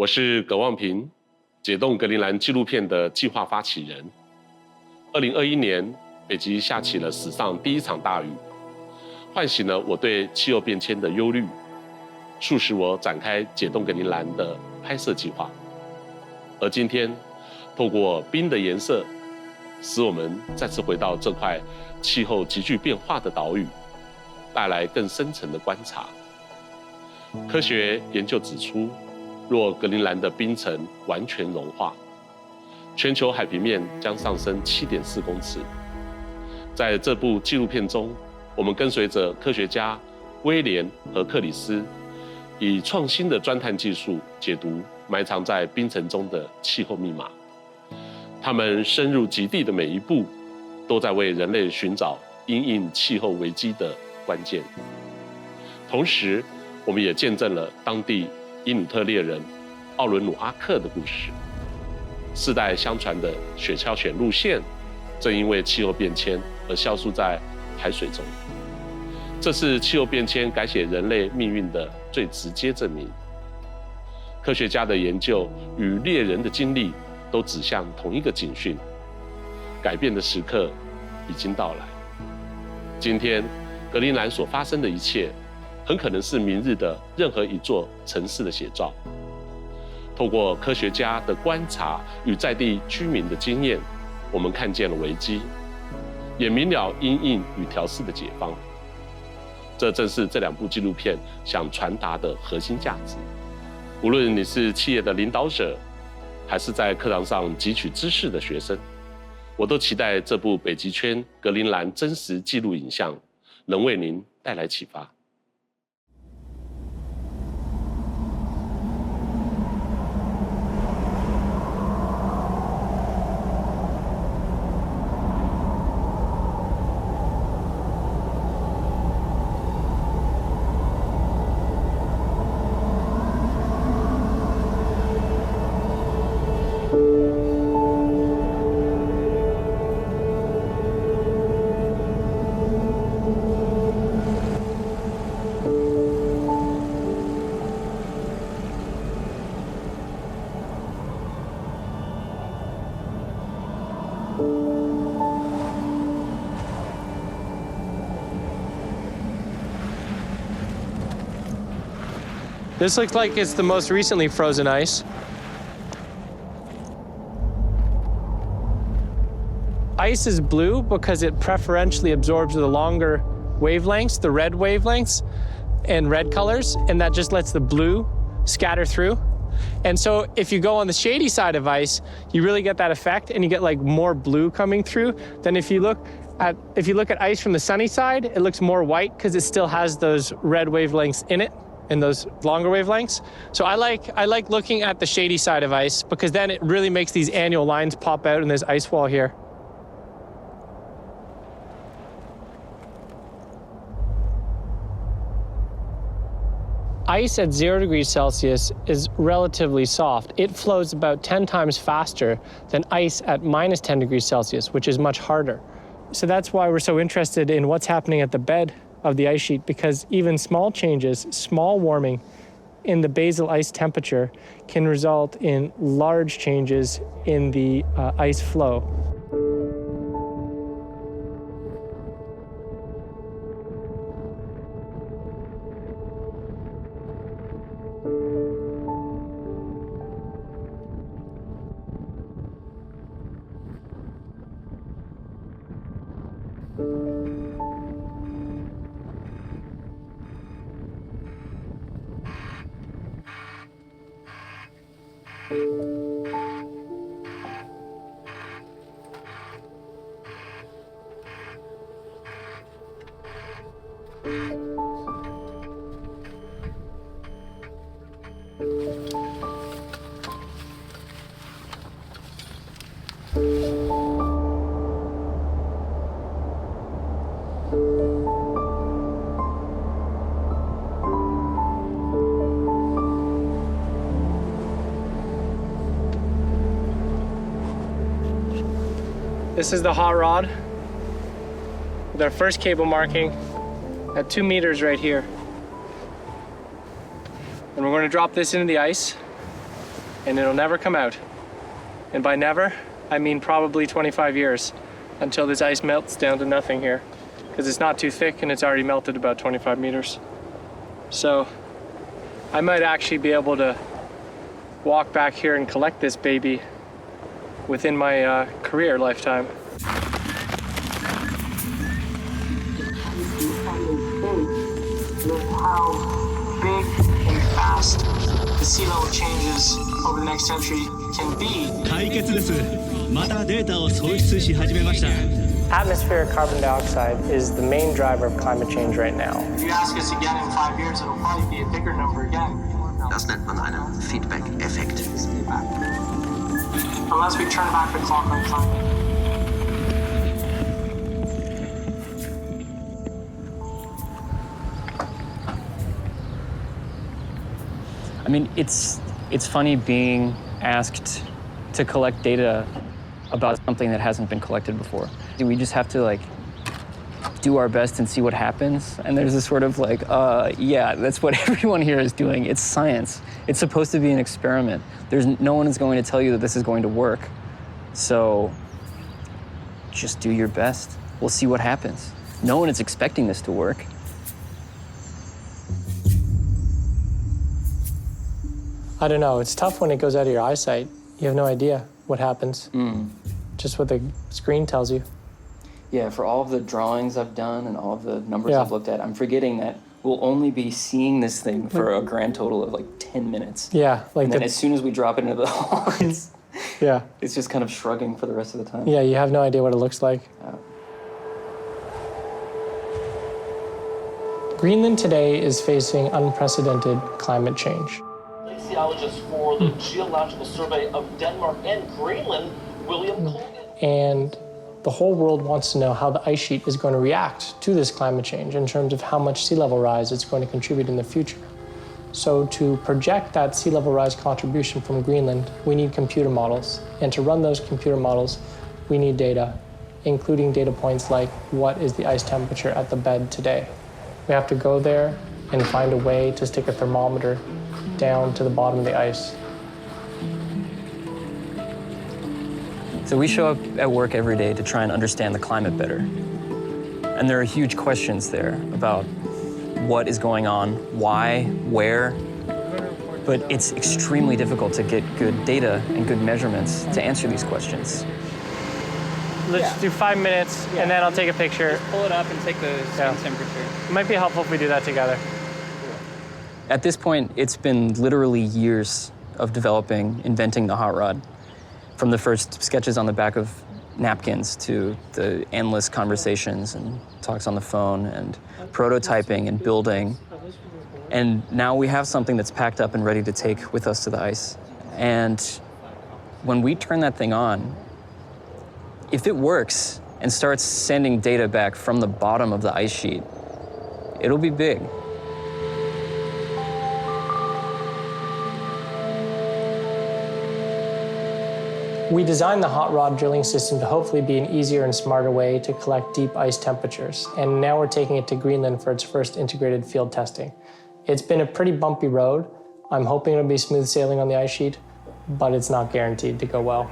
我是葛望平，解冻格陵兰纪录片的计划发起人。2021年，北极下起了史上第一场大雨，唤醒了我对气候变迁的忧虑，促使我展开解冻格陵兰的拍摄计划。而今天，透过冰的颜色，使我们再次回到这块气候急剧变化的岛屿，带来更深层的观察。科学研究指出，若格陵兰的冰层完全融化，全球海平面将上升7.4公尺。在这部纪录片中，我们跟随着科学家威廉和克里斯，以创新的钻探技术解读埋藏在冰层中的气候密码。他们深入极地的每一步，都在为人类寻找因应气候危机的关键。同时，我们也见证了当地因纽特猎人奥伦努阿克的故事。世代相传的雪橇犬路线，正因为气候变迁而消失在海水中。这是气候变迁改写人类命运的最直接证明。科学家的研究与猎人的经历都指向同一个警讯：改变的时刻已经到来。今天，格陵兰所发生的一切，很可能是明日的任何一座城市的写照。透过科学家的观察与在地居民的经验，我们看见了危机，也明了因应与调适的解方。这正是这两部纪录片想传达的核心价值。无论你是企业的领导者，还是在课堂上汲取知识的学生，我都期待这部北极圈格陵兰真实纪录影像能为您带来启发。This looks like it's the most recently frozen ice. Ice is blue because it preferentially absorbs the longer wavelengths, the red wavelengths and red colors, and that just lets the blue scatter through. And so if you go on the shady side of ice, you really get that effect and you get like more blue coming through than if you look at ice from the sunny side, it looks more white because it still has those red wavelengths in it. And those longer wavelengths. So I like looking at the shady side of ice because then it really makes these annual lines pop out in this ice wall here. Ice at 0 degrees Celsius is relatively soft. It flows about 10 times faster than ice at -10 degrees Celsius, which is much harder. So that's why we're so interested in what's happening at the bed of the ice sheet, because even small changes, small warming in the basal ice temperature can result in large changes in the ice flow. This is the hot rod with our first cable marking at 2 meters right here. And we're going to drop this into the ice. and it'll never come out. And by never, I mean probably 25 years until this ice melts down to nothing here, because it's not too thick and it's already melted about 25 meters. So I might actually be able to walk back here and collect this baby within my career lifetime. How big and fast the sea level changes over the next century can be. 解決です。またデータを創出し始めました。Atmospheric carbon dioxide is the main driver of climate change right now. If you ask us again in 5 years, it'll probably be a bigger number again. Das nennt man einen Feedback-Effekt. Unless we turn back the clock on climate. I mean, it's funny being asked to collect data about something that hasn't been collected before. We just have to like do our best and see what happens. And there's this sort of like, yeah, that's what everyone here is doing. It's science. It's supposed to be an experiment. No one is going to tell you that this is going to work. So just do your best. We'll see what happens. No one is expecting this to work. I don't know, it's tough when it goes out of your eyesight. You have no idea what happens. Just what the screen tells you. Yeah, for all of the drawings I've done and all of the numbers I've looked at, I'm forgetting that we'll only be seeing this thing for a grand total of like 10 minutes. Yeah, like and then as soon as we drop it into the hall, it's just kind of shrugging for the rest of the time. Yeah, you have no idea what it looks like. Greenland today is facing unprecedented climate change. Glaciologist for the Geological Survey of Denmark and Greenland, William Colgan. And the whole world wants to know how the ice sheet is going to react to this climate change in terms of how much sea level rise it's going to contribute in the future. So to project that sea level rise contribution from Greenland, we need computer models. And to run those computer models, we need data, including data points like what is the ice temperature at the bed today. We have to go there and find a way to stick a thermometer down to the bottom of the ice. So we show up at work every day to try and understand the climate better. And there are huge questions there about what is going on, why, where. But it's extremely difficult to get good data and good measurements to answer these questions. Let's do 5 minutes, and then I'll take a picture. Just pull it up and take the skin temperature. It might be helpful if we do that together. At this point, it's been literally years of developing, inventing the hot rod. From the first sketches on the back of napkins to the endless conversations and talks on the phone and prototyping and building. And now we have something that's packed up and ready to take with us to the ice. And when we turn that thing on, if it works and starts sending data back from the bottom of the ice sheet, it'll be big. We designed the hot rod drilling system to hopefully be an easier and smarter way to collect deep ice temperatures. And now we're taking it to Greenland for its first integrated field testing. It's been a pretty bumpy road. I'm hoping it'll be smooth sailing on the ice sheet, but it's not guaranteed to go well.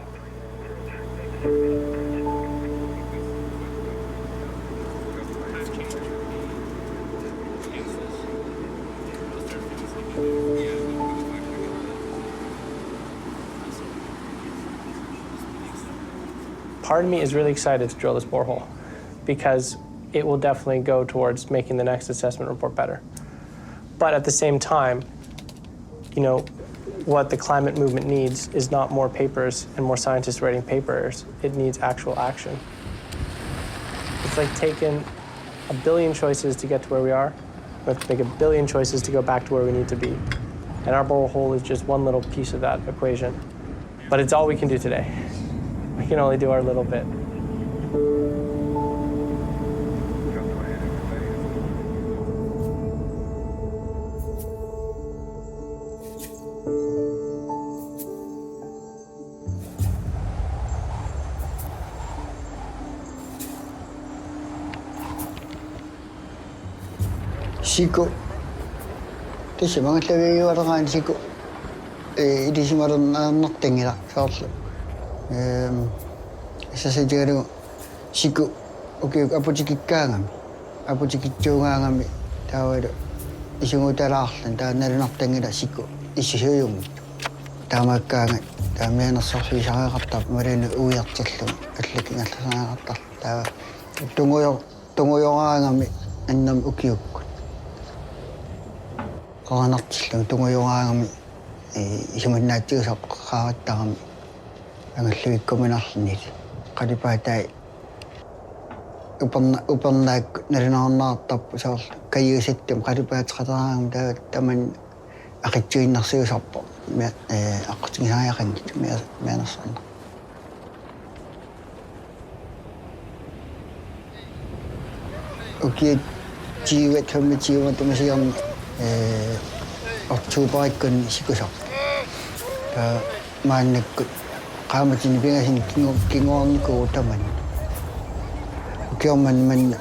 Part of me is really excited to drill this borehole because it will definitely go towards making the next assessment report better. But at the same time, you know, what the climate movement needs is not more papers and more scientists writing papers. It needs actual action. It's like taking a billion choices to get to where we are. We have to make a billion choices to go back to where we need to be. And our borehole is just one little piece of that equation. But it's all we can do today. We can only do our little bit. Chico. This is my TV. You are going Chico. idisimaron nartingila saarlu sasajagalu siku aputikikkaangami aputikitsuungaangami taawadu isungutalaarlan taanalunartingila siku issuyungit taamaakkaangat taamianersorsuisariaqartar malinu uiartallum аллакингалласаагаартар таа тунгуйораангами аннам укиукку qaanartillum tunguyoraangami исуманнаатигусаққараттарами ангаллуиккуминарлунит қалипаатай упернаакку налунаарнаартарпу саорл кайюсаттум қалипаатеқатараагам таа таман ақитсуиннарсиусарпо аққутигисааяқангит мианерсарна окей живет хаммичиума тамасиарни октубериккун сикусар мааннакку qaamатини пингасин кингоорникуу таман киорман ман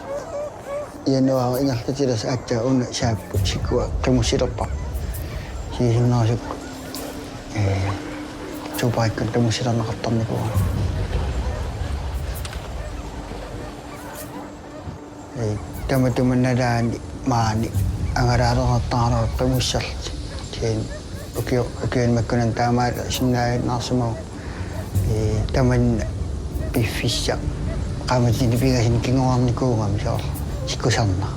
януар ингартатилас аатта уна сааппу сикуа qimусилерпа сисиннаасукку октубериккун тамусилернақартарникуу таматуманналаани маани ангараалернартаараа qimуссарлут тиин окей маккунан таамаала синнаанаарсумау таман пиффисса qaamатини пигасин кингоарникуугами соор сиккусарнаа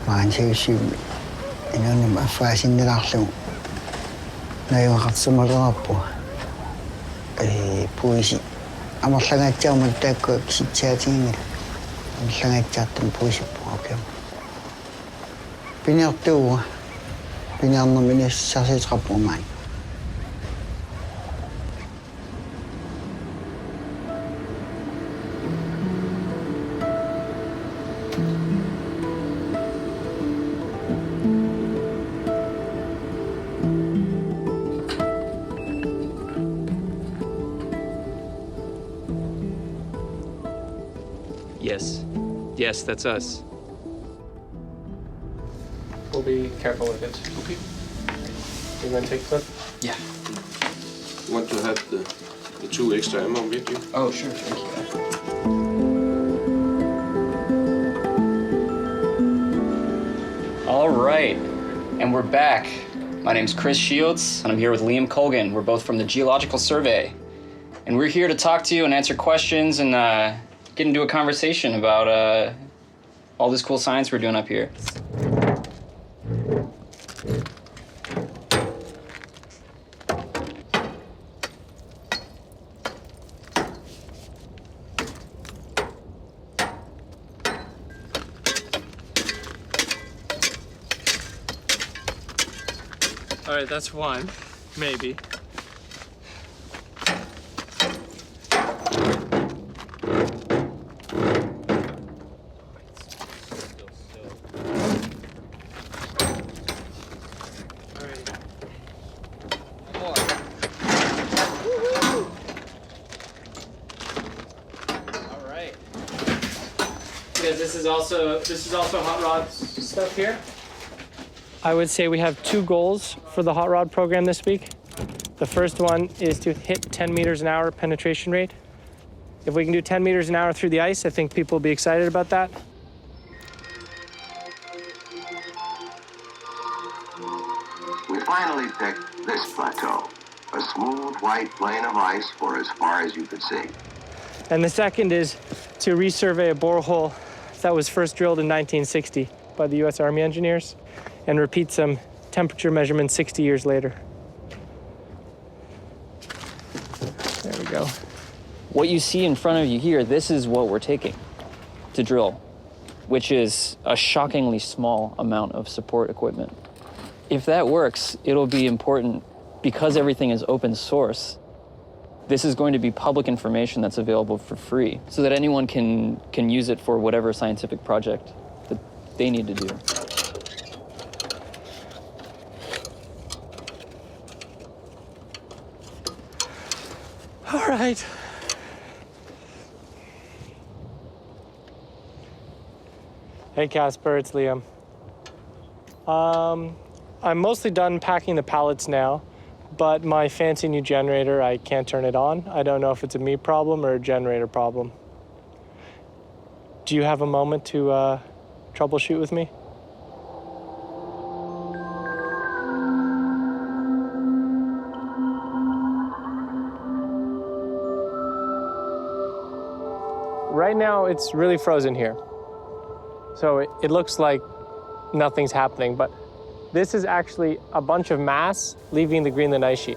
маансиусиуми инуунам аффаасиннилаарлугу наюмақарсумалераппу пуиси амерлангаатсаумат таакку киситсаатингила амерлангаатсаартам пуисиппу окей пинертууга пинернерми ниссарсиитеқарпуумаани Yes, that's us. We'll be careful with it. Okay. You want to take a clip? Yeah. You want to have the 2 extra ammo with you? Oh, sure. Thank you. All right. And we're back. My name's Chris Shields, and I'm here with Liam Colgan. We're both from the Geological Survey. And we're here to talk to you and answer questions and get into a conversation about all this cool science we're doing up here. All right, that's one, maybe. This is also hot rod stuff here. I would say we have 2 goals for the hot rod program this week. The first one is to hit 10 meters an hour penetration rate. If we can do 10 meters an hour through the ice, I think people will be excited about that. We finally picked this plateau, a smooth white plain of ice for as far as you could see. And the second is to resurvey a borehole that was first drilled in 1960 by the US Army engineers and repeat some temperature measurements 60 years later. There we go. What you see in front of you here, this is what we're taking to drill, which is a shockingly small amount of support equipment. If that works, it'll be important because everything is open source. This is going to be public information that's available for free so that anyone can use it for whatever scientific project that they need to do. right. Hey Casper, it's Liam. I'm mostly done packing the pallets now, but my fancy new generator, I can't turn it on. I don't know if it's a me problem or a generator problem. Do you have a moment to troubleshoot with me? Right now, it's really frozen here. So it looks like nothing's happening, but this is actually a bunch of mass leaving the Greenland ice sheet.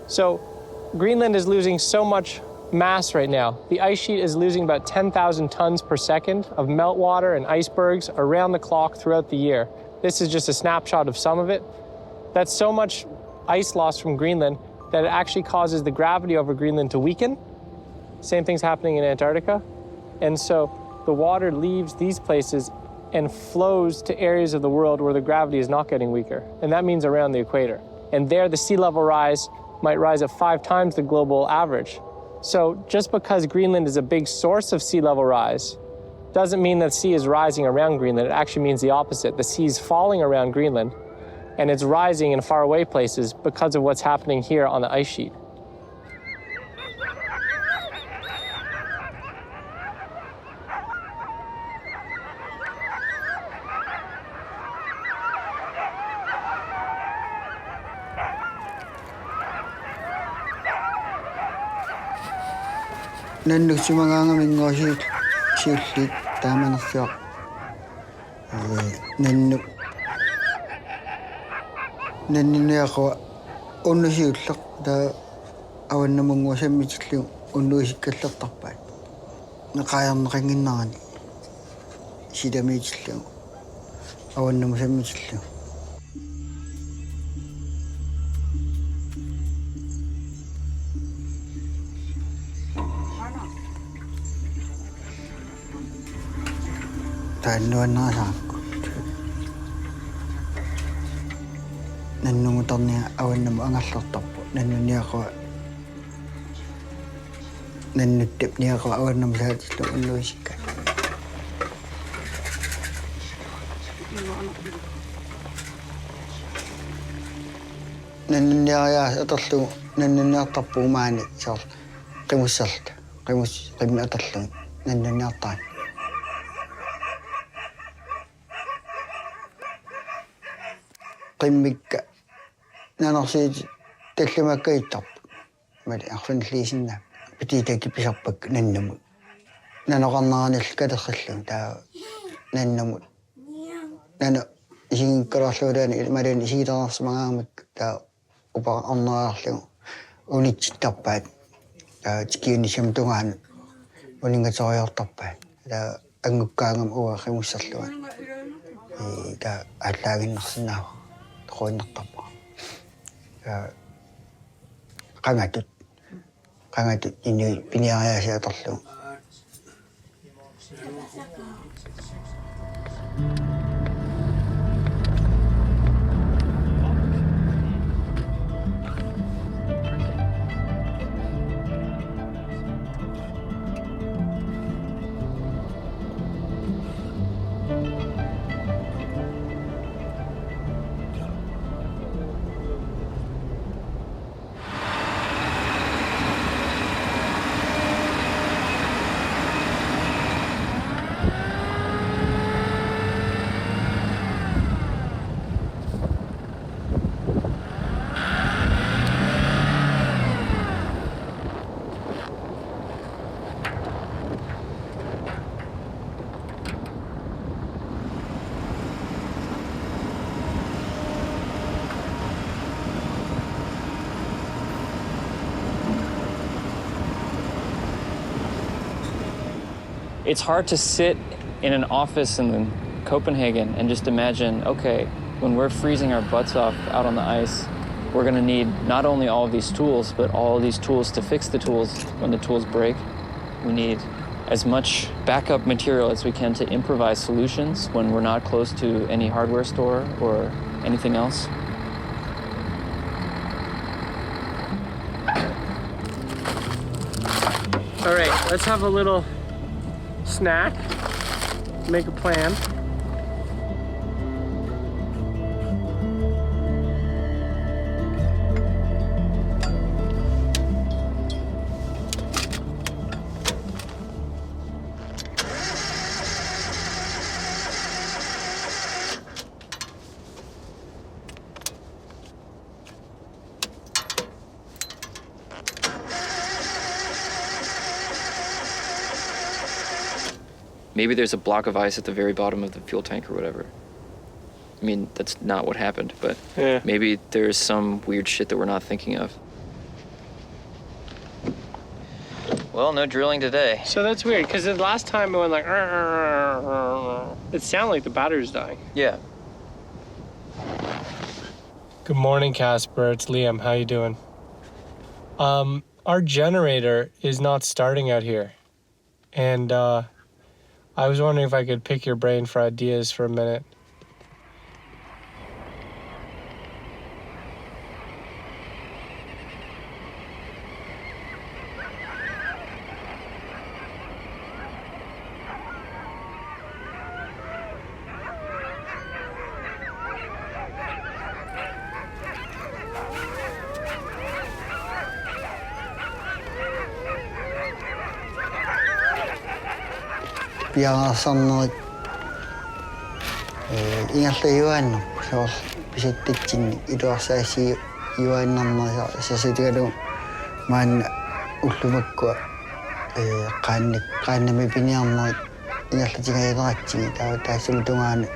So Greenland is losing so much mass right now. The ice sheet is losing about 10,000 tons per second of meltwater and icebergs around the clock throughout the year. This is just a snapshot of some of it. That's so much ice loss from Greenland that it actually causes the gravity over Greenland to weaken. Same thing's happening in Antarctica. And so the water leaves these places and flows to areas of the world where the gravity is not getting weaker. And that means around the equator. And there, the sea level rise might rise at 5 times the global average. So just because Greenland is a big source of sea level rise doesn't mean that the sea is rising around Greenland. It actually means the opposite. The sea is falling around Greenland, and it's rising in faraway places because of what's happening here on the ice sheet. Nannuk sumagaangaminngua siullit taamanersiaq nanniniaqua unnusiulleq taa awannamungua sammitilluu unnuisikkallertarpaat neqaayarneqanginnarani sidamiitilluu awannamu sammitilluu taannuannaasaakkut nannumutarnia awannamu angallertarpu nannuniaqua nannuttapniaqua awannamu saatillu unnuisikka nannuniariaas atorlu nannuniartarpuumaani saar qimussarta qimmi atorlu nannuniartaan qimmikka nanersiit tallumakkaittarpu mali arfanilliisinna pitiitakipisarpak nannamut nanoqarnaranil kalerrallun taa nannamut nana isiginkkalarluulaani malani isigitarnersimagaamak taa uparnerarlugu unitsittarpaat taa tikiunissam tungaanut uningatoriortarpaat taa angukkaangam uga qimussarluan taa allaaginnersinnaava qoinnertarpa qangatut inni piniariasiatorlu It's hard to sit in an office in Copenhagen and just imagine, okay, when we're freezing our butts off out on the ice, we're gonna need not only all of these tools, but all of these tools to fix the tools when the tools break. We need as much backup material as we can to improvise solutions when we're not close to any hardware store or anything else. All right, let's have a little snack, make a plan. Maybe there's a block of ice at the very bottom of the fuel tank or whatever. I mean, that's not what happened, but Yeah. maybe there's some weird shit that we're not thinking of. Well, no drilling today. So that's weird, because the last time it went like, it sounded like the battery's dying. Yeah. Good morning, Casper. It's Liam. How you doing? Our generator is not starting out here. And I was wondering if I could pick your brain for ideas for a minute. Piangasarnerit ingerla juannu soor pisattatsinni iluarsaasi juannarnerisaa sasitigalu maanna ullumakkua qaannami piniarnerit ingerlatingayileratsigi taassugutungaana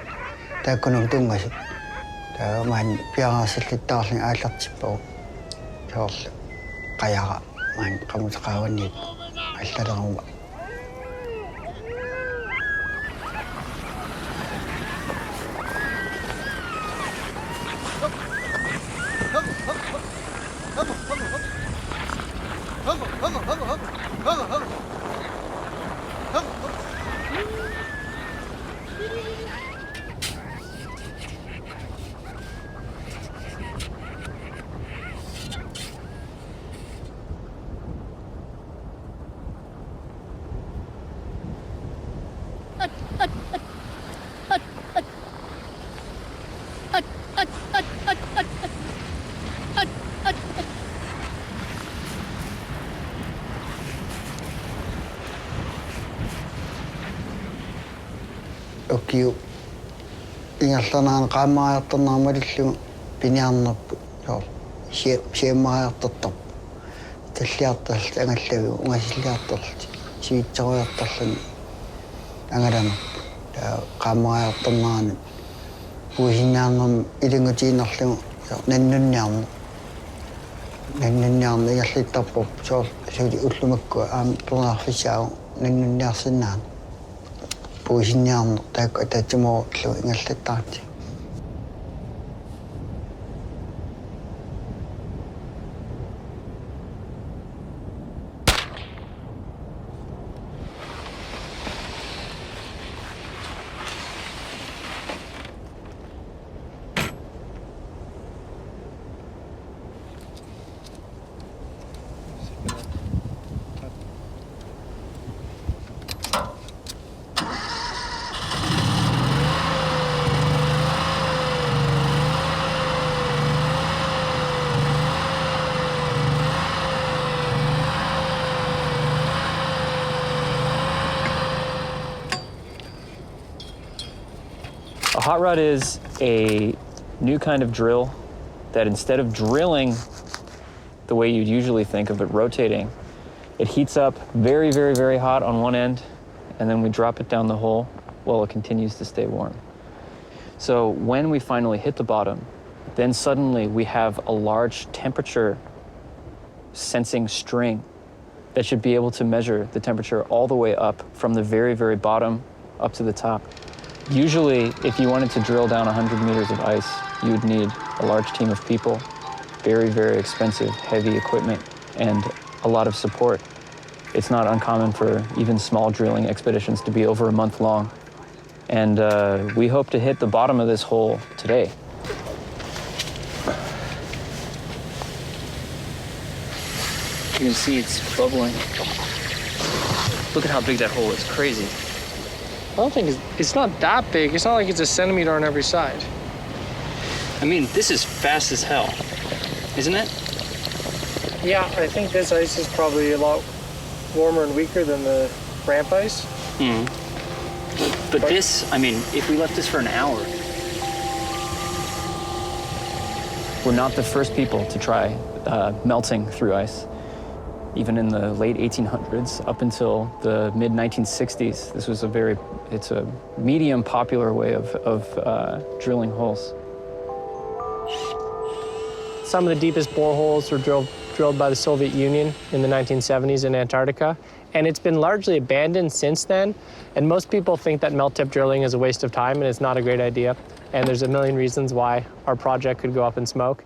taakkunum tungasut taa maanni piangasallittaarling aallartipparu soorlu qayara maanni qamutaqaawannip allaleruma. Okiu ingerlanaan qaammaajortornaarmalillugu piniarnerpu joo siemmaajortortor talliartarlt angallagu ungasilliartorlt siitserujartarluni angalanerpu qaammaajortornaani puusinnaarnum ilingutiinerlugu nannunniarnu ingerlittarpu soo suuli ullumakkua aam tornaarfissaagu nannunniarsinnaani puusinniarnu taakku ataatsimorullu ingerlittaarti. A hot rod is a new kind of drill that instead of drilling the way you'd usually think of it rotating, it heats up very, very, very hot on one end, and then we drop it down the hole while it continues to stay warm. So when we finally hit the bottom, then suddenly we have a large temperature sensing string that should be able to measure the temperature all the way up from the very, very bottom up to the top. Usually, if you wanted to drill down 100 meters of ice, you would need a large team of people, very, very expensive, heavy equipment, and a lot of support. It's not uncommon for even small drilling expeditions to be over a month long. And we hope to hit the bottom of this hole today. You can see it's bubbling. Look at how big that hole is. Crazy. I don't think it's not that big. It's not like it's a centimeter on every side. I mean, this is fast as hell, isn't it? Yeah, I think this ice is probably a lot warmer and weaker than the ramp ice. But this, I mean, if we left this for an hour. We're not the first people to try melting through ice. Even in the late 1800s, up until the mid 1960s, this was it's a medium popular way of drilling holes. Some of the deepest boreholes were drilled by the Soviet Union in the 1970s in Antarctica, and it's been largely abandoned since then. And most people think that melt-tip drilling is a waste of time, and it's not a great idea. And there's a million reasons why our project could go up in smoke.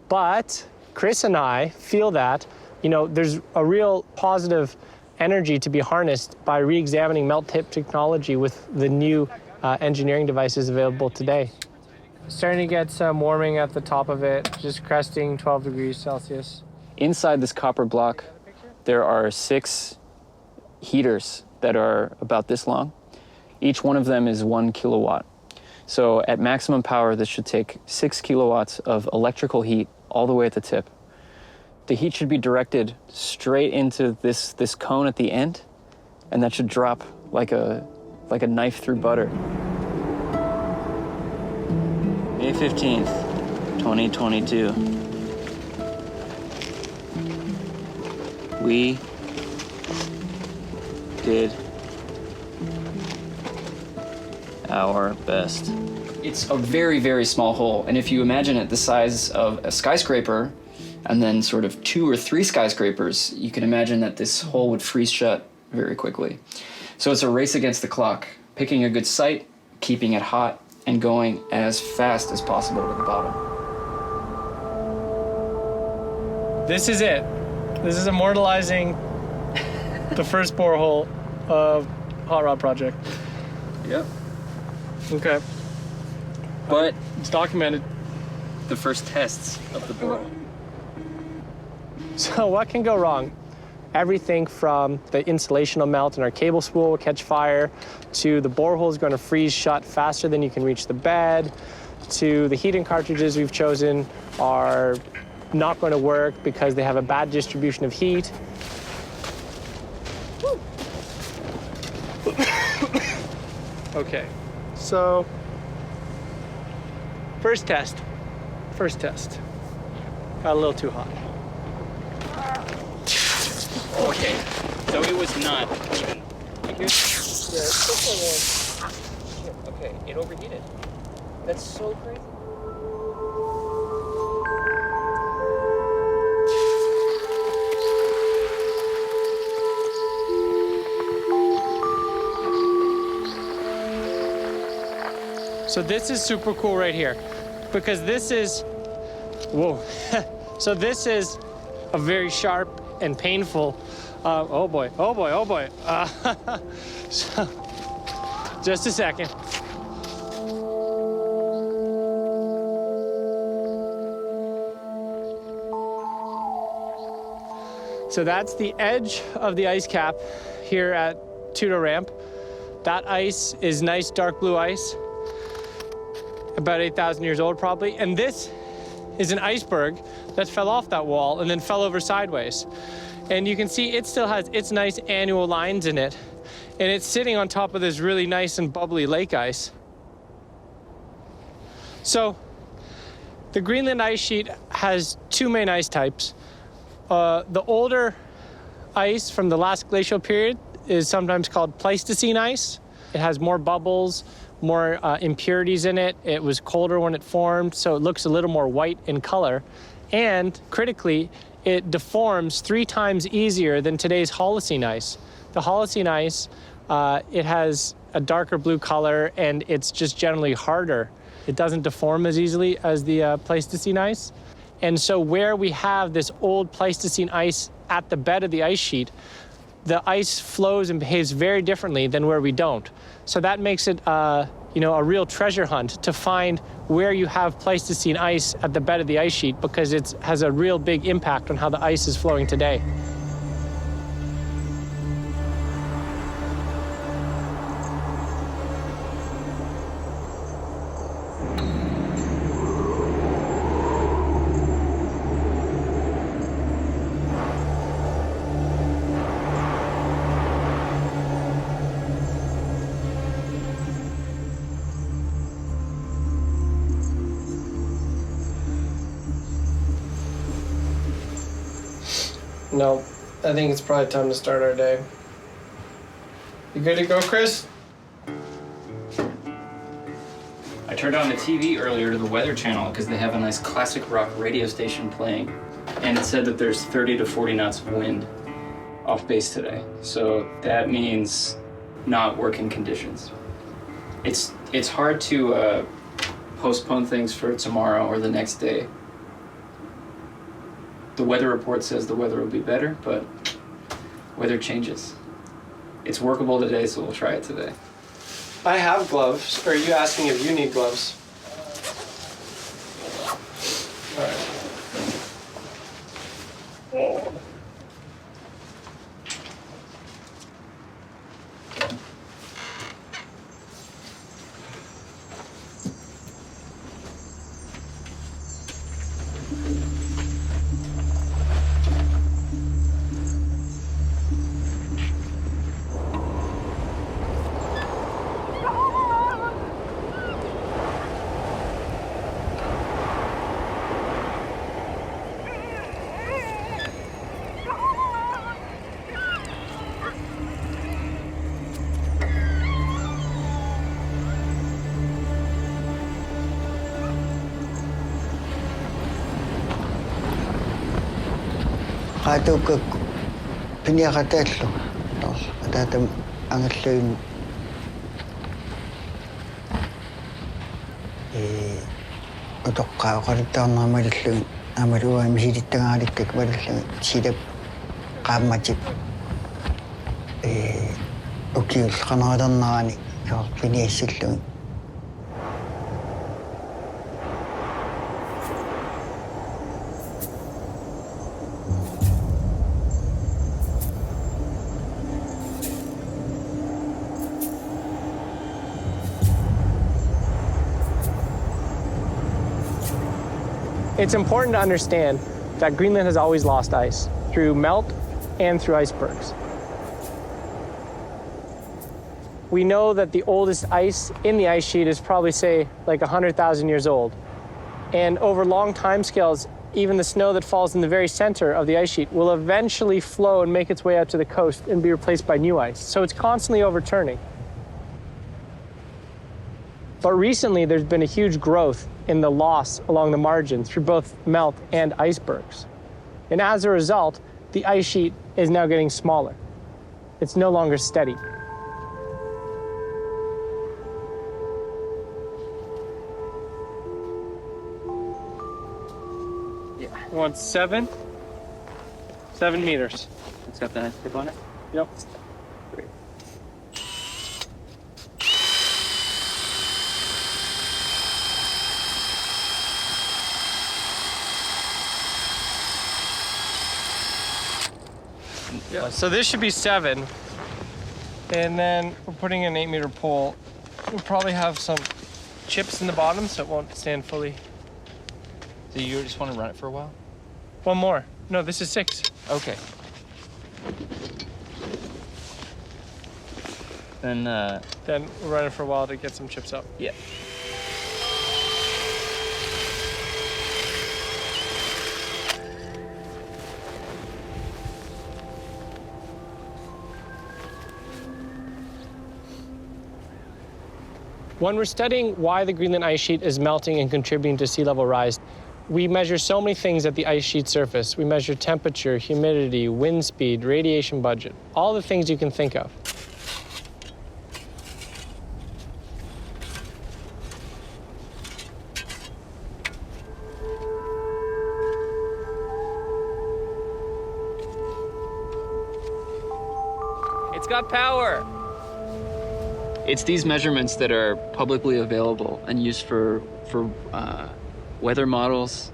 But Chris and I feel that, you know, there's a real positive energy to be harnessed by re-examining melt-tip technology with the new engineering devices available today. Starting to get some warming at the top of it, just cresting 12 degrees Celsius. Inside this copper block, there are 6 heaters that are about this long. Each one of them is 1 kilowatt. So at maximum power, this should take 6 kilowatts of electrical heat all the way at the tip. The heat should be directed straight into this cone at the end, and that should drop like a knife through butter. May 15th, 2022. We did our best. It's a very, very small hole, and if you imagine it the size of a skyscraper, and then sort of 2 or 3 skyscrapers, you can imagine that this hole would freeze shut very quickly. So it's a race against the clock, picking a good site, keeping it hot, and going as fast as possible to the bottom. This is it. This is immortalizing the first borehole of Hot Rod Project. Yep. Okay. But it's documented. The first tests of the borehole. So what can go wrong? Everything from the insulation will melt and our cable spool will catch fire, to the borehole is going to freeze shut faster than you can reach the bed, to the heating cartridges we've chosen are not going to work because they have a bad distribution of heat. Okay, so first test. Got a little too hot. Okay, so it was not even. Okay, it overheated. That's so crazy. So this is super cool right here, because this is, whoa. So this is a very sharp and painful, oh boy. So, just a second. So that's the edge of the ice cap here at Tudo Ramp. That ice is nice dark blue ice, about 8,000 years old probably. And this is an iceberg that fell off that wall and then fell over sideways. And you can see it still has its nice annual lines in it. And it's sitting on top of this really nice and bubbly lake ice. So the Greenland ice sheet has 2 main ice types. The older ice from the last glacial period is sometimes called Pleistocene ice. It has more bubbles, more impurities in it. It was colder when it formed, so it looks a little more white in color. And critically, it deforms 3 times easier than today's Holocene ice. The Holocene ice, it has a darker blue color, and it's just generally harder. It doesn't deform as easily as the Pleistocene ice. And so where we have this old Pleistocene ice at the bed of the ice sheet, the ice flows and behaves very differently than where we don't. So that makes it a real treasure hunt to find where you have Pleistocene ice at the bed of the ice sheet, because it has a real big impact on how the ice is flowing today. No, I think it's probably time to start our day. You good to go, Chris? I turned on the TV earlier to the Weather Channel because they have a nice classic rock radio station playing, and it said that there's 30 to 40 knots of wind off base today. So that means not working conditions. It's hard to postpone things for tomorrow or the next day. The weather report says the weather will be better, but weather changes. It's workable today, so we'll try it today. I have gloves. Or are you asking if you need gloves? All right. Oh. Qaatuukak piniaqataallu ataatam angalluin utoqqaaqalittaarneramalulluin amaluga misilittagaalikkak malulluin silap qaammatip ukiulqaneralernerani piniassalluin. It's important to understand that Greenland has always lost ice through melt and through icebergs. We know that the oldest ice in the ice sheet is probably, say, like 100,000 years old. And over long timescales, even the snow that falls in the very center of the ice sheet will eventually flow and make its way out to the coast and be replaced by new ice. So it's constantly overturning. But recently, there's been a huge growth in the loss along the margin through both melt and icebergs. And as a result, the ice sheet is now getting smaller. It's no longer steady. Yeah. You want 7 meters. It's got the tip on it? Yep. Great. Yeah, so this should be 7. And then we're putting an 8-meter pole. We'll probably have some chips in the bottom so it won't stand fully. So you just want to run it for a while? One more. No, this is 6. Okay. Then we'll run it for a while to get some chips up. Yeah. When we're studying why the Greenland ice sheet is melting and contributing to sea level rise, we measure so many things at the ice sheet surface. We measure temperature, humidity, wind speed, radiation budget, all the things you can think of. It's got power. It's these measurements that are publicly available and used for weather models,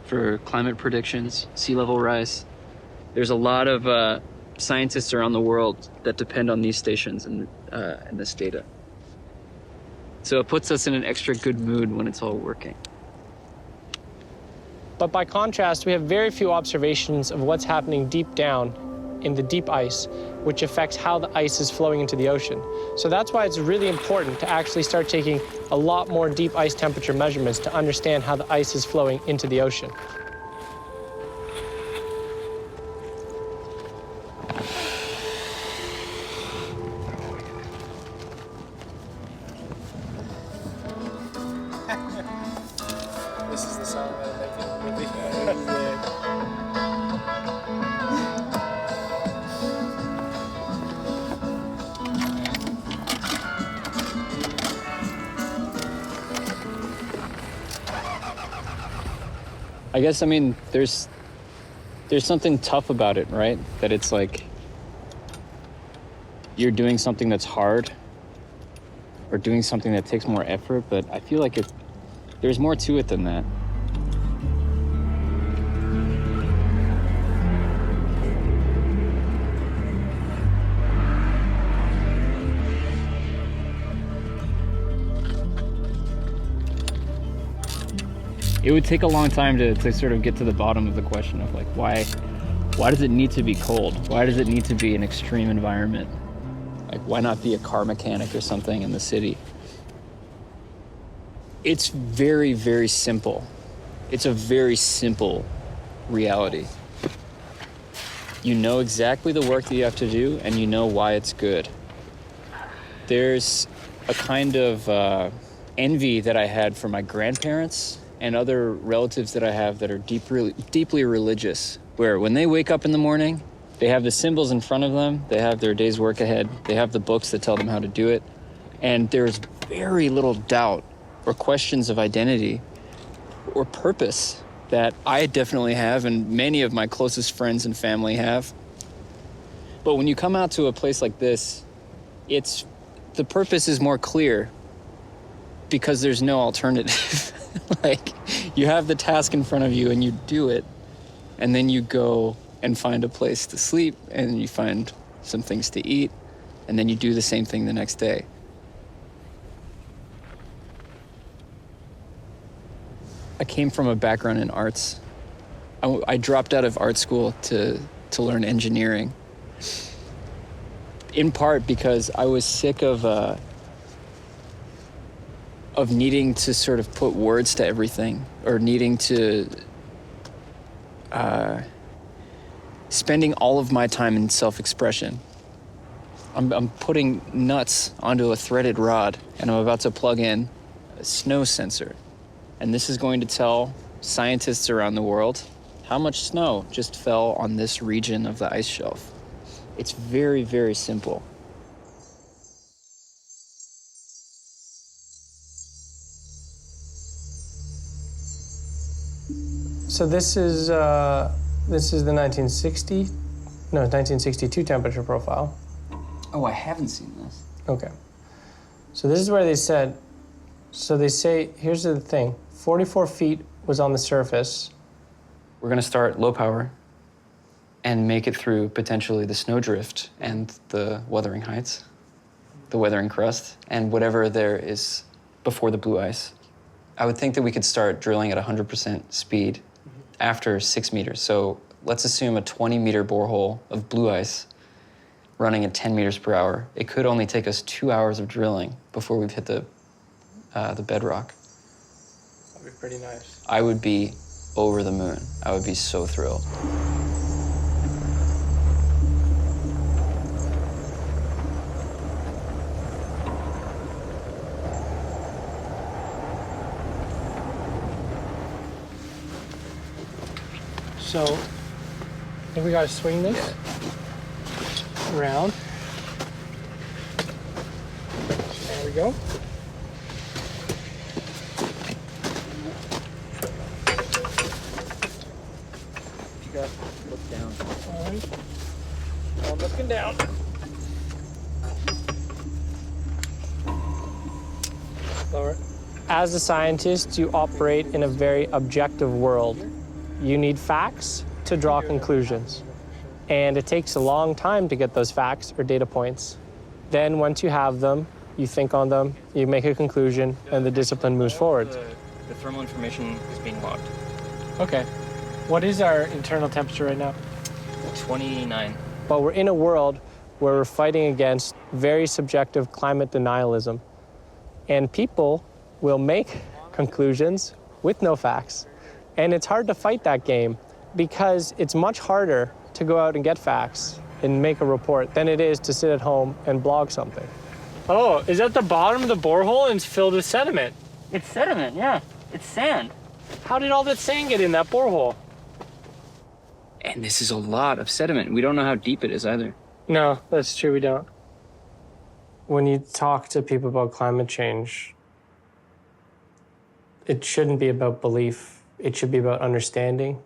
for climate predictions, sea level rise. There's a lot of scientists around the world that depend on these stations and this data. So it puts us in an extra good mood when it's all working. But by contrast, we have very few observations of what's happening deep down in the deep ice, which affects how the ice is flowing into the ocean. So that's why it's really important to actually start taking a lot more deep ice temperature measurements to understand how the ice is flowing into the ocean. This is the song that I'm making. I guess, I mean, there's something tough about it, right? That it's like you're doing something that's hard or doing something that takes more effort, but I feel like there's more to it than that. It would take a long time to sort of get to the bottom of the question of like, why does it need to be cold? Why does it need to be an extreme environment? Like, why not be a car mechanic or something in the city? It's very, very simple. It's a very simple reality. You know exactly the work that you have to do, and you know why it's good. There's a kind of envy that I had for my grandparents and other relatives that I have that are deeply religious, where when they wake up in the morning, they have the symbols in front of them, they have their day's work ahead, they have the books that tell them how to do it, and there's very little doubt or questions of identity or purpose that I definitely have and many of my closest friends and family have. But when you come out to a place like this, the purpose is more clear because there's no alternative. Like, you have the task in front of you and you do it, and then you go and find a place to sleep, and you find some things to eat, and then you do the same thing the next day. I came from a background in arts. I dropped out of art school to learn engineering, in part because I was sick of needing to sort of put words to everything, or needing to, spending all of my time in self-expression. I'm putting nuts onto a threaded rod, and I'm about to plug in a snow sensor. And this is going to tell scientists around the world how much snow just fell on this region of the ice shelf. It's very, very simple. So this is the 1962 temperature profile. Oh, I haven't seen this. Okay. So this is where they said, so they say, here's the thing, 44 feet was on the surface. We're gonna start low power and make it through potentially the snowdrift and the weathering heights, the weathering crust, and whatever there is before the blue ice. I would think that we could start drilling at 100% speed after 6 meters. So let's assume a 20-meter borehole of blue ice running at 10 meters per hour. It could only take us 2 hours of drilling before we've hit the bedrock. That'd be pretty nice. I would be over the moon. I would be so thrilled. So, I think we gotta swing this around. There we go. You got to look down. All right. I'm looking down. Lower. As a scientist, you operate in a very objective world. You need facts to draw conclusions. And it takes a long time to get those facts or data points. Then once you have them, you think on them, you make a conclusion, and the discipline moves forward. The thermal information is being logged. Okay. What is our internal temperature right now? 29. But we're in a world where we're fighting against very subjective climate denialism. And people will make conclusions with no facts. And it's hard to fight that game because it's much harder to go out and get facts and make a report than it is to sit at home and blog something. Oh, is that the bottom of the borehole and it's filled with sediment? It's sediment, yeah. It's sand. How did all that sand get in that borehole? And this is a lot of sediment. We don't know how deep it is either. No, that's true, we don't. When you talk to people about climate change, it shouldn't be about belief. It should be about understanding.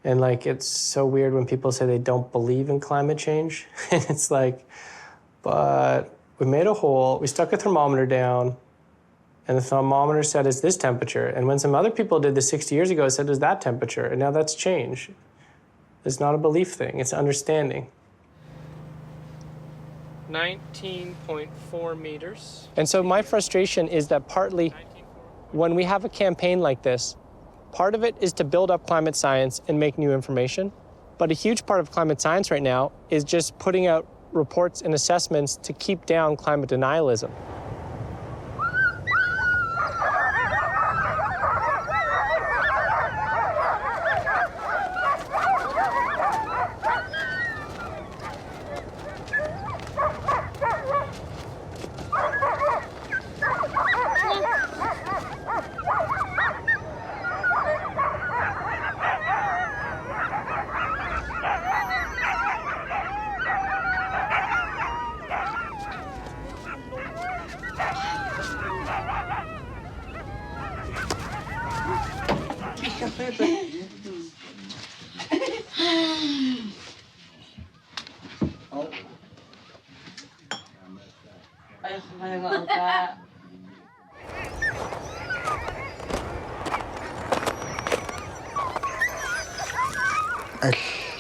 And like, it's so weird when people say they don't believe in climate change. And it's like, but we made a hole, we stuck a thermometer down, and the thermometer said it's this temperature. And when some other people did this 60 years ago, it said it was that temperature. And now that's changed. It's not a belief thing, it's understanding. 19.4 meters. And so my frustration is that partly when we have a campaign like this, part of it is to build up climate science and make new information. But a huge part of climate science right now is just putting out reports and assessments to keep down climate denialism.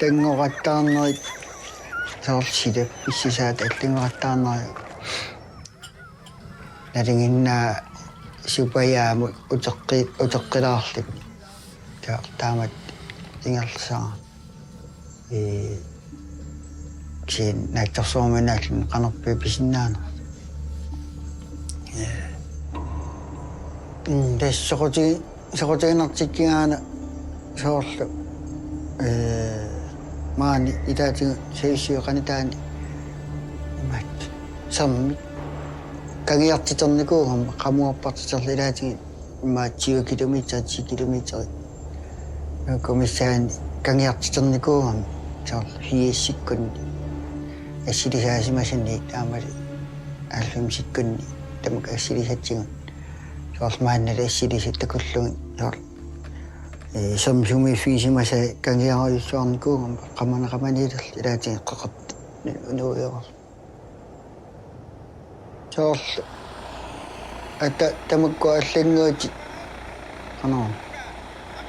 Аллангоратаарнерит саорсилап иссисаат аллангоратаарнери налингиннаа супаяамут утеққилаарлик таамат ингерлсаа кин нактарсууманааллун қанерпи писиннаана сокотигинартиккигаана соорлу маани итаатиг сеиссиоқанитаани имат самми кагиартитерникуугам қамуарпартитерлу илаатиг имаат 10 километр 10 километр комиссаани кагиартитерникуугам соорлу хиессиккунни ассилисаасимасанни таамали аллумсиккунни тамак ассилисатсигун соорлу мааннала ассилисаттакуллугин соорлу Samsung фисимаса кангиаруйуссуарникуугам qamanaqimanilерл илаатин qeqat нууйорл соорлу ата тамакку аллангуути анаа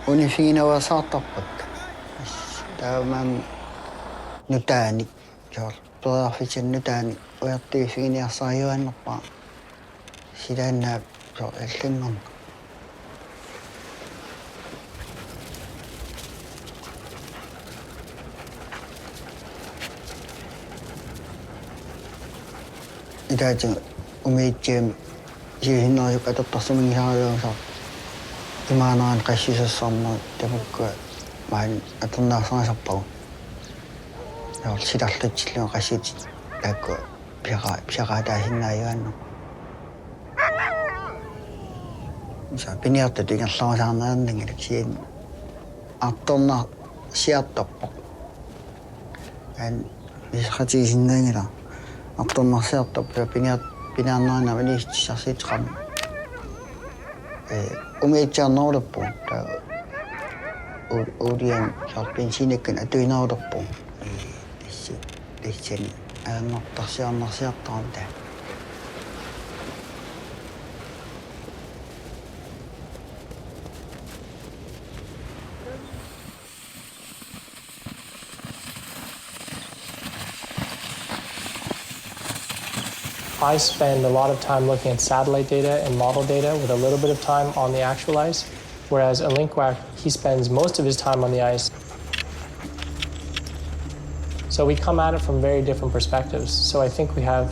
унифигинавасаартарпак таамаам нутаани соорлу перафитин нутаани уяртуифигиниарсариуаннерпаа силааннаа соо аллангорна 이다지 우메이쯤 이hinnaaju qatortarsumingisaariuusa imaanaan qassisassaarnaa tamukku maan aternaarsangasarpagu yaar silarlutsilluun qassiti taakku piaqaataasinnaayuannu sa piniartut ingerlamasаарnernerngilak siin artornar siartarpoq an isqatigisinnaangila artormarsiartarp pinaarnaana maniissarsiitqam umiitsaarneruluppu taa ulian saar bensiinakkan atuinaruluppu tassani aannertarsiarnersiartaram taa I spend a lot of time looking at satellite data and model data with a little bit of time on the actual ice, whereas Alinkwack, he spends most of his time on the ice. So we come at it from very different perspectives. So I think we have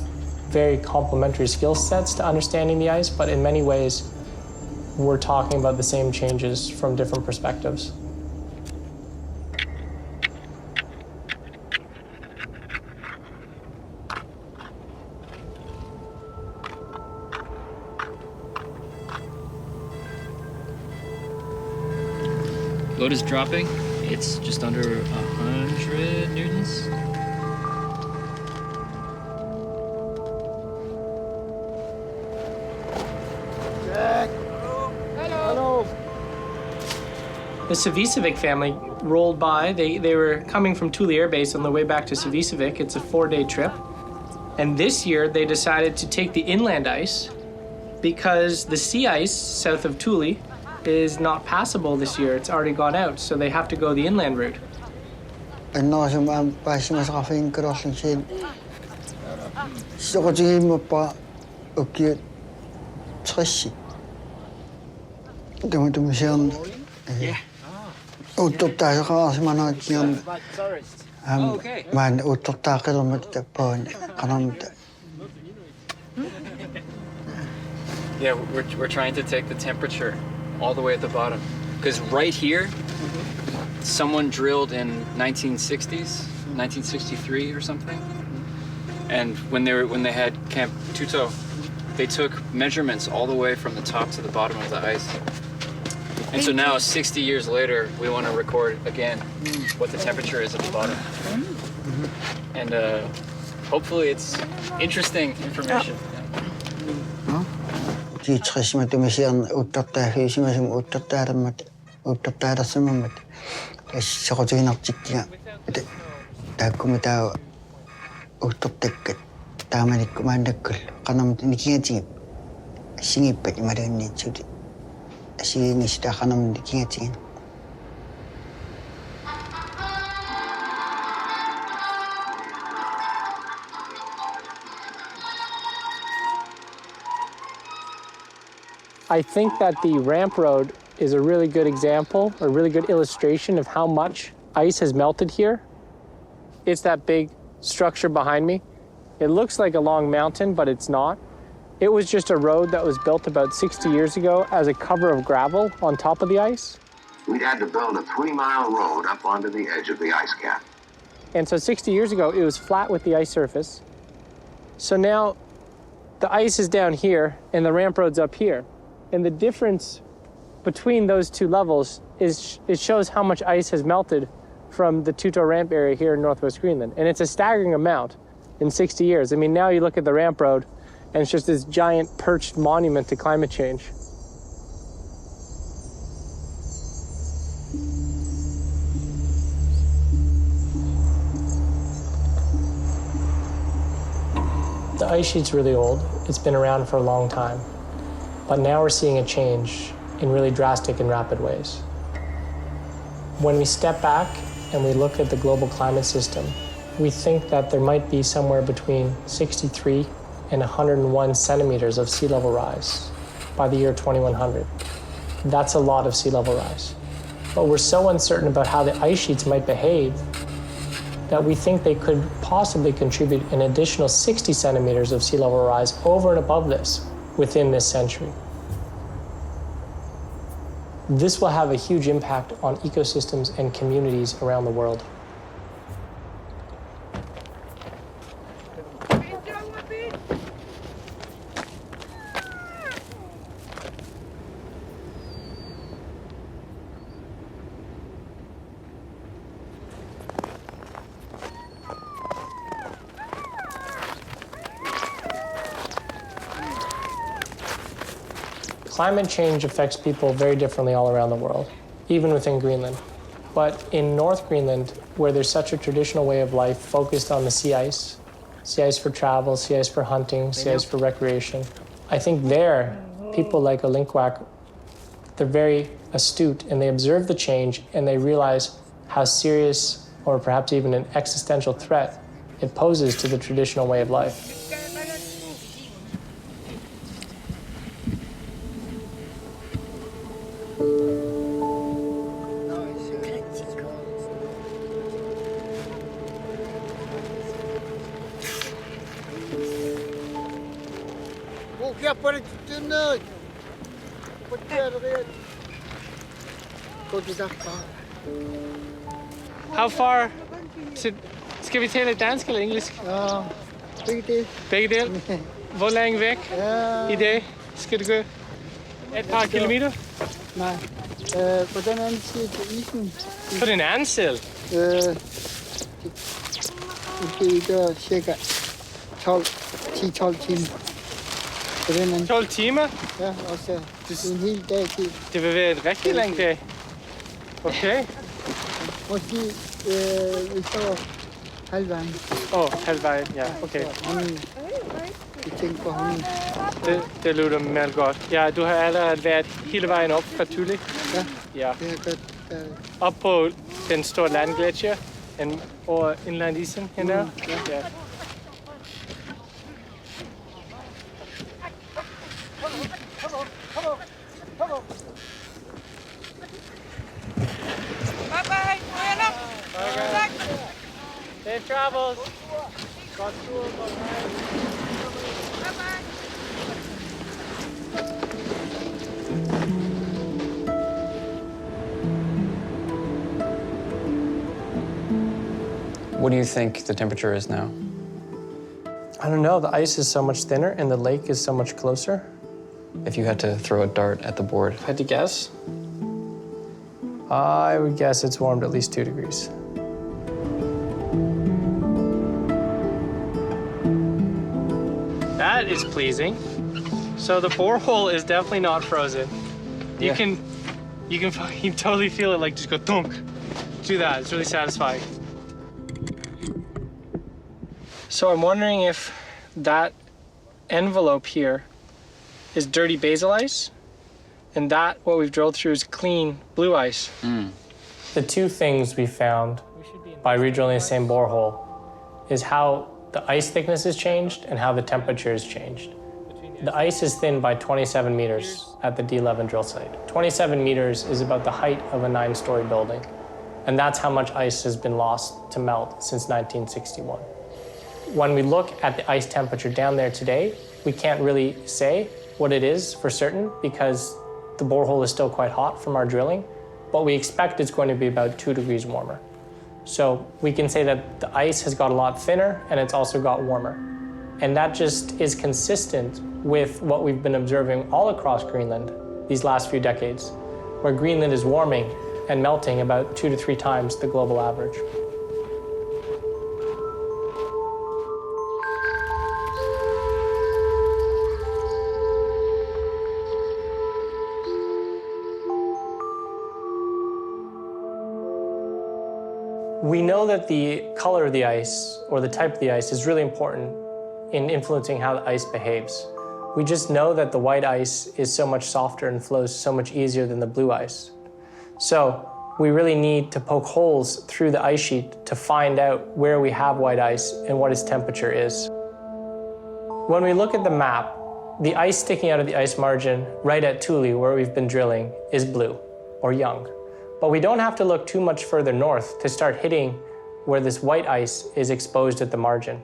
very complementary skill sets to understanding the ice, but in many ways, we're talking about the same changes from different perspectives. Boat is dropping. It's just under 100 newtons. Hello. The Savicevic family rolled by. They were coming from Thule Air Base on the way back to Savicevic. It's a 4-day trip. And this year they decided to take the inland ice because the sea ice south of Thule is not passable this year. It's already gone out, so they have to go the inland route. Yeah, we're trying to take the temperature all the way at the bottom. Because right here, someone drilled in 1960s, 1963 or something. And when they had Camp Tuto, they took measurements all the way from the top to the bottom of the ice. And so now, 60 years later, we want to record again what the temperature is at the bottom. And hopefully it's interesting information. I think that the ramp road is a really good example, a really good illustration of how much ice has melted here. It's that big structure behind me. It looks like a long mountain, but it's not. It was just a road that was built about 60 years ago as a cover of gravel on top of the ice. We'd had to build a 3-mile road up onto the edge of the ice cap. And so 60 years ago, it was flat with the ice surface. So now the ice is down here and the ramp road's up here. And the difference between those two levels is it shows how much ice has melted from the Tuto ramp area here in northwest Greenland. And it's a staggering amount in 60 years. I mean, now you look at the ramp road and it's just this giant perched monument to climate change. The ice sheet's really old. It's been around for a long time. But now we're seeing a change in really drastic and rapid ways. When we step back and we look at the global climate system, we think that there might be somewhere between 63 and 101 centimeters of sea level rise by the year 2100. That's a lot of sea level rise. But we're so uncertain about how the ice sheets might behave that we think they could possibly contribute an additional 60 centimeters of sea level rise over and above this within this century. This will have a huge impact on ecosystems and communities around the world. Climate change affects people very differently all around the world, even within Greenland. But in North Greenland, where there's such a traditional way of life focused on the sea ice for travel, sea ice for hunting, sea ice for recreation, I think there, people like Olinkwak, they're very astute and they observe the change and they realize how serious or perhaps even an existential threat it poses to the traditional way of life. How far skal vi tale dansk eller engelsk? Ja, begge dele. Begge dele? Hvor længe væk i dag skal du gå? Et par kilometer? Nej, Hvordan anser du isen? På den anden side? Det gør cirka 10-12 timer. 12 timer? Ja, og så en hel dag til. Det vil være en rigtig lang dag. Okay. Måske vi står halvvejen. Halvvejen, ja, okay. Jeg tænker på hunden. Det lyder meget godt. Ja, du har allerede været hele vejen op fra Tule. Ja, det har godt. Op på den store landgletsjer over indlandisen hernede. Ja. Safe travels. Godt tur, godt rejse. What do you think the temperature is now? I don't know. The ice is so much thinner and the lake is so much closer. If you had to throw a dart at the board. If I had to guess, I would guess it's warmed at least 2 degrees. That is pleasing. So the borehole is definitely not frozen. You can totally feel it, like just go thunk. Do that. It's really satisfying. So I'm wondering if that envelope here is dirty basal ice, and that, what we've drilled through, is clean blue ice. The two things we found by redrilling the same borehole is how the ice thickness has changed and how the temperature has changed. The ice is thinned by 27 meters at the D11 drill site. 27 meters is about the height of a 9-story building, and that's how much ice has been lost to melt since 1961. When we look at the ice temperature down there today, we can't really say what it is for certain because the borehole is still quite hot from our drilling, but we expect it's going to be about 2 degrees warmer. So we can say that the ice has got a lot thinner and it's also got warmer. And that just is consistent with what we've been observing all across Greenland these last few decades, where Greenland is warming and melting about 2 to 3 times the global average. We know that the color of the ice or the type of the ice is really important in influencing how the ice behaves. We just know that the white ice is so much softer and flows so much easier than the blue ice. So we really need to poke holes through the ice sheet to find out where we have white ice and what its temperature is. When we look at the map, the ice sticking out of the ice margin right at Thule, where we've been drilling, is blue or young. But we don't have to look too much further north to start hitting where this white ice is exposed at the margin.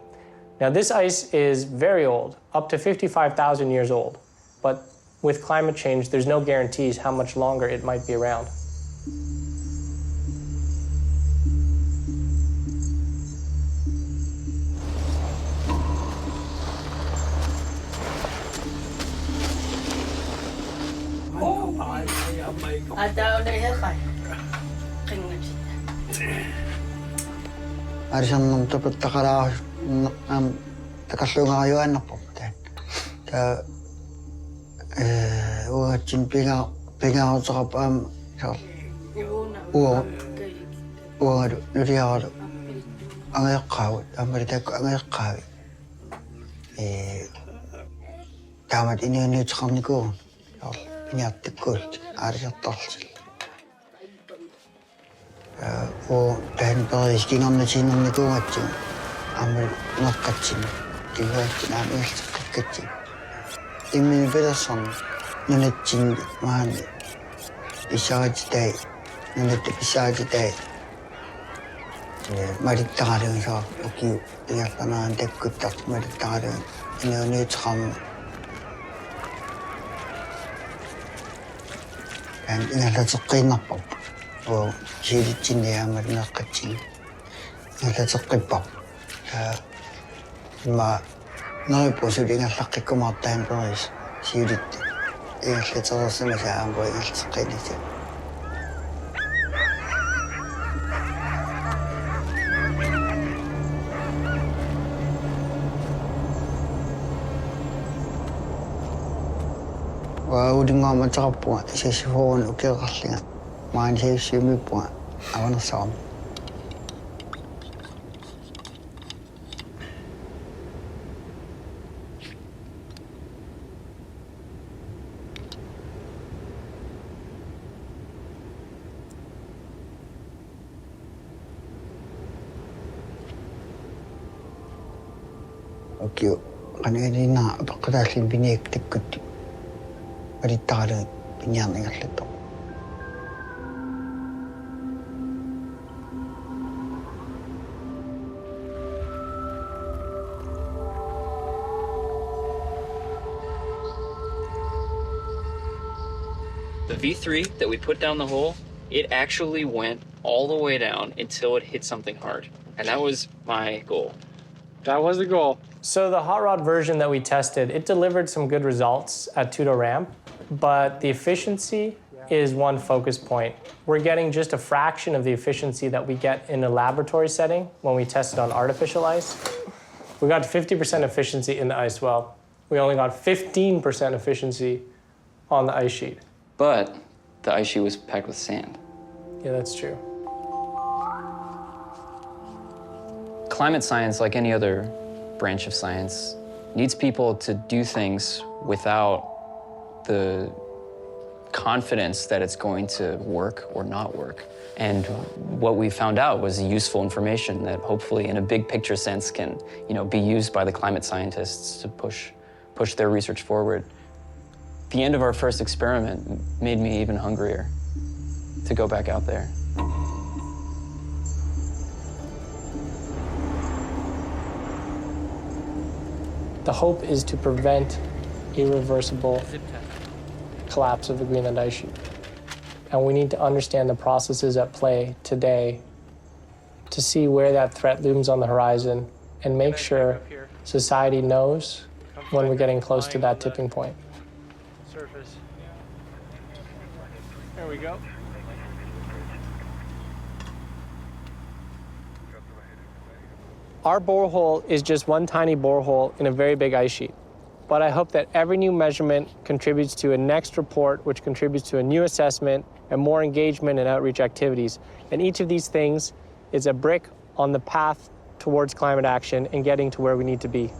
Now this ice is very old, up to 55,000 years old. But with climate change, there's no guarantees how much longer it might be around. Arisan tapat takara takasunga yo anak popten. Ta chin pinga sakapam nuriya angay kaw amarita angay kaw tamat ini tsakam ko pinyat tikul arisan tolsil. Dan Paris ginam na sinam ni ko at yung amir nakatsin diwa kinamil sakatsin imin belasan nanatsin man bisaj day nanat bisaj day marittareng sa oki yatana dekkutak marittareng inoni tsam and inatatsukin na pop o siritsin niya marinakatsin natatsukin pop ma nakipuso din ang laki kumatayin po is sirit ingatlit sa kasunod siya ang boy ingatsukin niya Taudinga matrapua, sesifon ukiraslinga. Maan sesimipua, awana saam. Okay, kanina na bakadasin biniktikut. Paritara pinyan ng atleta. The V3 that we put down the hole, it actually went all the way down until it hit something hard. And that was my goal. That was the goal. So the hot rod version that we tested, it delivered some good results at Tudo Ramp, but the efficiency is one focus point. We're getting just a fraction of the efficiency that we get in a laboratory setting when we tested on artificial ice. We got 50% efficiency in the ice well. We only got 15% efficiency on the ice sheet. But the ice sheet was packed with sand. Yeah, that's true. Climate science, like any other branch of science, needs people to do things without the confidence that it's going to work or not work. And what we found out was useful information that hopefully in a big picture sense can, be used by the climate scientists to push their research forward. The end of our first experiment made me even hungrier to go back out there. The hope is to prevent irreversible collapse of the Greenland ice sheet. And we need to understand the processes at play today to see where that threat looms on the horizon and make sure society knows when we're getting close to that tipping point. Surface. There we go. Our borehole is just one tiny borehole in a very big ice sheet. But I hope that every new measurement contributes to a next report, which contributes to a new assessment and more engagement and outreach activities. And each of these things is a brick on the path towards climate action and getting to where we need to be.